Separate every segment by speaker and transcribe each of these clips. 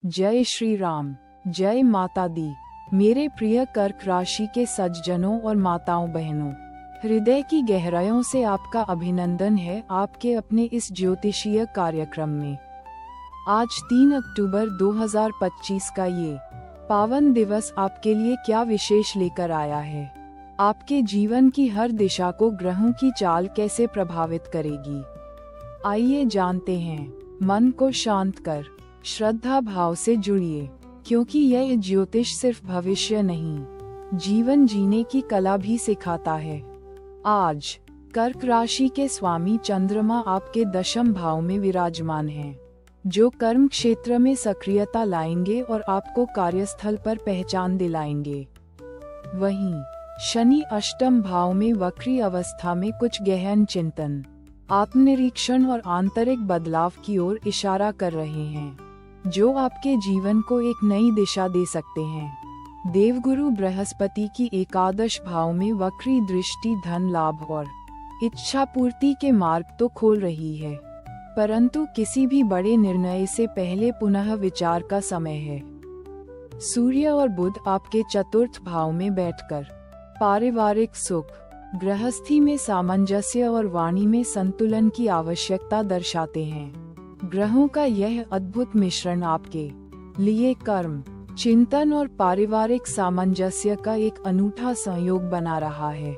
Speaker 1: जय श्री राम, जय माता दी। मेरे प्रिय कर्क राशि के सज्जनों और माताओं बहनों, हृदय की गहराइयों से आपका अभिनंदन है आपके अपने इस ज्योतिषीय कार्यक्रम में। आज 3 अक्टूबर 2025 का ये पावन दिवस आपके लिए क्या विशेष लेकर आया है। आपके जीवन की हर दिशा को ग्रहों की चाल कैसे प्रभावित करेगी, आइए जानते हैं। मन को शांत कर श्रद्धा भाव से जुड़िए, क्योंकि यह ज्योतिष सिर्फ भविष्य नहीं, जीवन जीने की कला भी सिखाता है। आज कर्क राशि के स्वामी चंद्रमा आपके दशम भाव में विराजमान हैं, जो कर्म क्षेत्र में सक्रियता लाएंगे और आपको कार्यस्थल पर पहचान दिलाएंगे। वहीं शनि अष्टम भाव में वक्री अवस्था में कुछ गहन चिंतन, आत्मनिरीक्षण और आंतरिक बदलाव की ओर इशारा कर रहे हैं, जो आपके जीवन को एक नई दिशा दे सकते हैं। देवगुरु बृहस्पति की एकादश भाव में वक्री दृष्टि धन लाभ और इच्छा पूर्ति के मार्ग तो खोल रही है, परंतु किसी भी बड़े निर्णय से पहले पुनः विचार का समय है। सूर्य और बुध आपके चतुर्थ भाव में बैठकर पारिवारिक सुख, गृहस्थी में सामंजस्य और वाणी में संतुलन की आवश्यकता दर्शाते हैं। ग्रहों का यह अद्भुत मिश्रण आपके लिए कर्म, चिंतन और पारिवारिक सामंजस्य का एक अनूठा संयोग बना रहा है,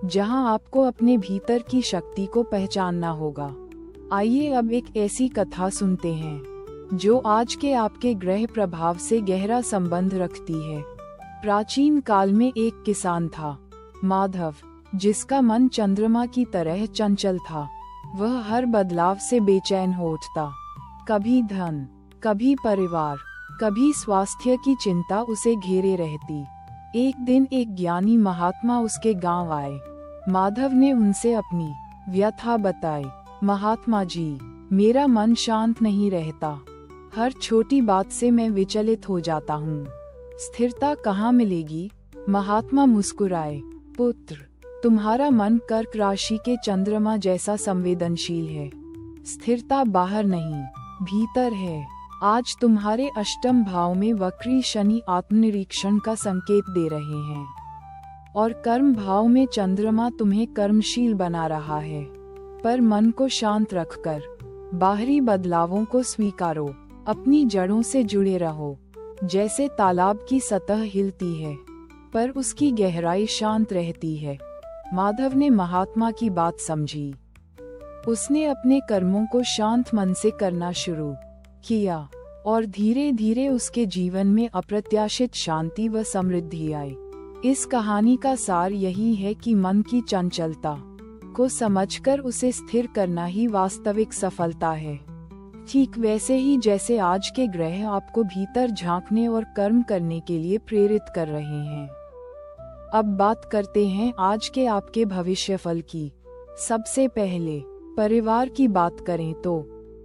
Speaker 1: जहां आपको अपने भीतर की शक्ति को पहचानना होगा। आइए अब एक ऐसी कथा सुनते हैं जो आज के आपके ग्रह प्रभाव से गहरा संबंध रखती है। प्राचीन काल में एक किसान था, माधव, जिसका मन चंद्रमा की तरह चंचल था। वह हर बदलाव से बेचैन हो उठता। कभी धन, कभी परिवार, कभी स्वास्थ्य की चिंता उसे घेरे रहती। एक दिन एक ज्ञानी महात्मा उसके गांव आए। माधव ने उनसे अपनी व्यथा बताई। महात्मा जी, मेरा मन शांत नहीं रहता। हर छोटी बात से मैं विचलित हो जाता हूँ। स्थिरता कहाँ मिलेगी? महात्मा मुस्कुराए। पुत्र, तुम्हारा मन कर्क राशि के चंद्रमा जैसा संवेदनशील है। स्थिरता बाहर नहीं, भीतर है। आज तुम्हारे अष्टम भाव में वक्री शनि आत्मनिरीक्षण का संकेत दे रहे हैं, और कर्म भाव में चंद्रमा तुम्हें कर्मशील बना रहा है। पर मन को शांत रखकर बाहरी बदलावों को स्वीकारो। अपनी जड़ों से जुड़े रहो। जैसे तालाब की सतह हिलती है, पर उसकी गहराई शांत रहती है। माधव ने महात्मा की बात समझी। उसने अपने कर्मों को शांत मन से करना शुरू किया, और धीरे धीरे उसके जीवन में अप्रत्याशित शांति व समृद्धि आई। इस कहानी का सार यही है कि मन की चंचलता को समझकर उसे स्थिर करना ही वास्तविक सफलता है। ठीक वैसे ही जैसे आज के ग्रह आपको भीतर झांकने और कर्म करने के लिए प्रेरित कर रहे हैं। अब बात करते हैं आज के आपके भविष्यफल की। सबसे पहले परिवार की बात करें तो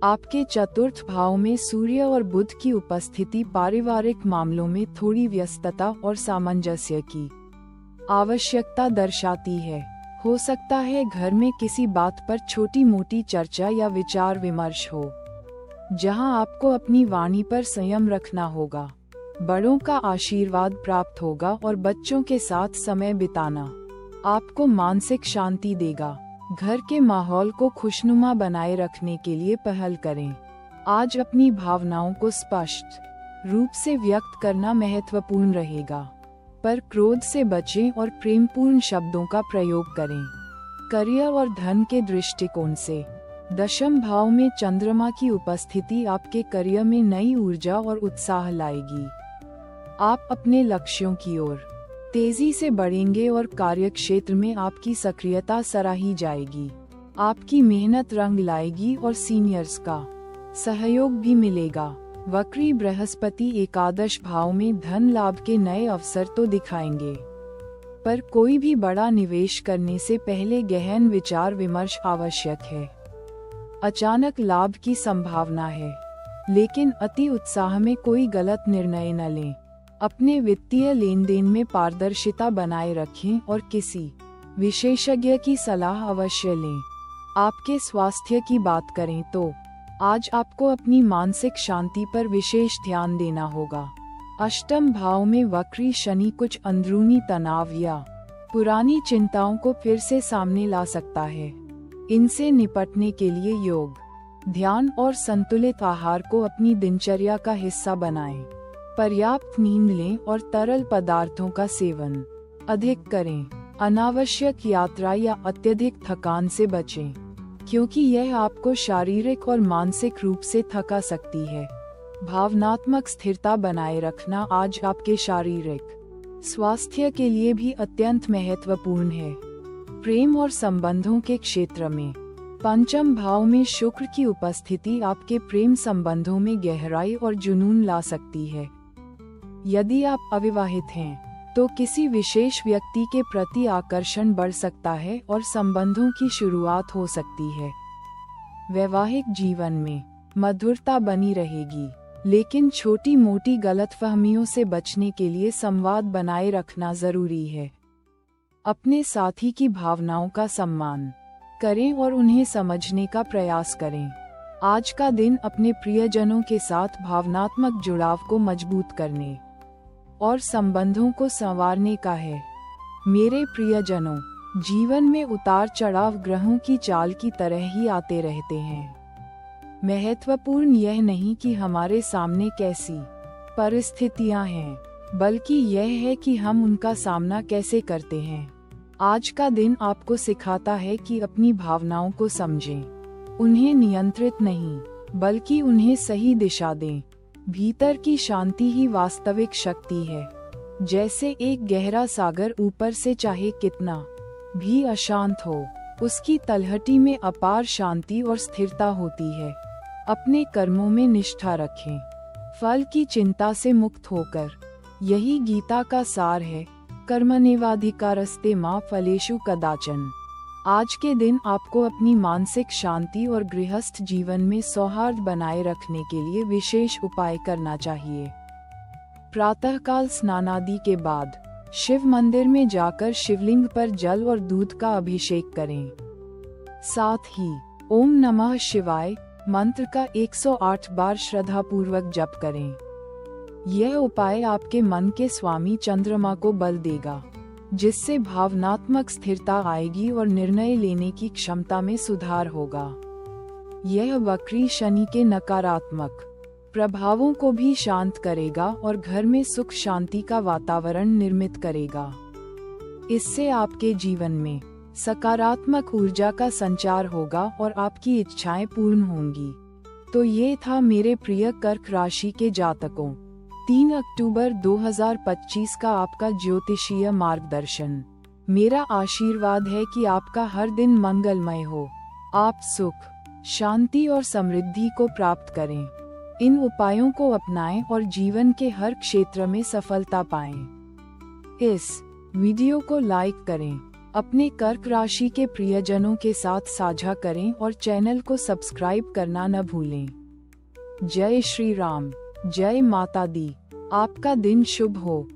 Speaker 1: आपके चतुर्थ भाव में सूर्य और बुध की उपस्थिति पारिवारिक मामलों में थोड़ी व्यस्तता और सामंजस्य की आवश्यकता दर्शाती है। हो सकता है घर में किसी बात पर छोटी मोटी चर्चा या विचार विमर्श हो, जहां आपको अपनी वाणी पर संयम रखना होगा। बड़ों का आशीर्वाद प्राप्त होगा और बच्चों के साथ समय बिताना आपको मानसिक शांति देगा। घर के माहौल को खुशनुमा बनाए रखने के लिए पहल करें। आज अपनी भावनाओं को स्पष्ट रूप से व्यक्त करना महत्वपूर्ण रहेगा, पर क्रोध से बचें और प्रेमपूर्ण शब्दों का प्रयोग करें। करियर और धन के दृष्टिकोण से दशम भाव में चंद्रमा की उपस्थिति आपके करियर में नई ऊर्जा और उत्साह लाएगी। आप अपने लक्ष्यों की ओर तेजी से बढ़ेंगे और कार्यक्षेत्र में आपकी सक्रियता सराही जाएगी। आपकी मेहनत रंग लाएगी और सीनियर्स का सहयोग भी मिलेगा। वक्री बृहस्पति एकादश भाव में धन लाभ के नए अवसर तो दिखाएंगे, पर कोई भी बड़ा निवेश करने से पहले गहन विचार विमर्श आवश्यक है। अचानक लाभ की संभावना है, लेकिन अति उत्साह में कोई गलत निर्णय न लें। अपने वित्तीय लेन देन में पारदर्शिता बनाए रखें और किसी विशेषज्ञ की सलाह अवश्य लें। आपके स्वास्थ्य की बात करें तो आज आपको अपनी मानसिक शांति पर विशेष ध्यान देना होगा। अष्टम भाव में वक्री शनि कुछ अंदरूनी तनाव या पुरानी चिंताओं को फिर से सामने ला सकता है। इनसे निपटने के लिए योग, ध्यान और संतुलित आहार को अपनी दिनचर्या का हिस्सा बनाएं। पर्याप्त नींद लें और तरल पदार्थों का सेवन अधिक करें। अनावश्यक यात्रा या अत्यधिक थकान से बचें, क्योंकि यह आपको शारीरिक और मानसिक रूप से थका सकती है। भावनात्मक स्थिरता बनाए रखना आज आपके शारीरिक स्वास्थ्य के लिए भी अत्यंत महत्वपूर्ण है। प्रेम और संबंधों के क्षेत्र में पंचम भाव में शुक्र की उपस्थिति आपके प्रेम संबंधों में गहराई और जुनून ला सकती है। यदि आप अविवाहित हैं तो किसी विशेष व्यक्ति के प्रति आकर्षण बढ़ सकता है और संबंधों की शुरुआत हो सकती है। वैवाहिक जीवन में मधुरता बनी रहेगी, लेकिन छोटी मोटी गलतफहमियों से बचने के लिए संवाद बनाए रखना जरूरी है। अपने साथी की भावनाओं का सम्मान करें और उन्हें समझने का प्रयास करें। आज का दिन अपने प्रियजनों के साथ भावनात्मक जुड़ाव को मजबूत करने और संबंधों को संवारने का है। मेरे प्रियजनों, जीवन में उतार चढ़ाव ग्रहों की चाल की तरह ही आते रहते हैं। महत्वपूर्ण यह नहीं कि हमारे सामने कैसी परिस्थितियां हैं, बल्कि यह है कि हम उनका सामना कैसे करते हैं। आज का दिन आपको सिखाता है कि अपनी भावनाओं को समझें, उन्हें नियंत्रित नहीं बल्कि उन्हें सही दिशा दें। भीतर की शांति ही वास्तविक शक्ति है। जैसे एक गहरा सागर ऊपर से चाहे कितना भी अशांत हो, उसकी तलहटी में अपार शांति और स्थिरता होती है। अपने कर्मों में निष्ठा रखें, फल की चिंता से मुक्त होकर। यही गीता का सार है, कर्मण्येवाधिकारस्ते मा फलेषु कदाचन। आज के दिन आपको अपनी मानसिक शांति और गृहस्थ जीवन में सौहार्द बनाए रखने के लिए विशेष उपाय करना चाहिए। प्रातःकाल स्नानादि के बाद शिव मंदिर में जाकर शिवलिंग पर जल और दूध का अभिषेक करें। साथ ही ओम नमः शिवाय मंत्र का 108 बार श्रद्धापूर्वक जप करें। यह उपाय आपके मन के स्वामी चंद्रमा को बल देगा, जिससे भावनात्मक स्थिरता आएगी और निर्णय लेने की क्षमता में सुधार होगा। यह वक्री शनि के नकारात्मक प्रभावों को भी शांत करेगा और घर में सुख शांति का वातावरण निर्मित करेगा। इससे आपके जीवन में सकारात्मक ऊर्जा का संचार होगा और आपकी इच्छाएं पूर्ण होंगी। तो ये था मेरे प्रिय कर्क राशि के जातकों, 3 अक्टूबर 2025 का आपका ज्योतिषीय मार्गदर्शन। मेरा आशीर्वाद है कि आपका हर दिन मंगलमय हो, आप सुख, शांति और समृद्धि को प्राप्त करें। इन उपायों को अपनाएं और जीवन के हर क्षेत्र में सफलता पाएं। इस वीडियो को लाइक करें, अपने कर्क राशि के प्रियजनों के साथ साझा करें और चैनल को सब्सक्राइब करना न भूलें। जय श्री राम, जय माता दी। आपका दिन शुभ हो।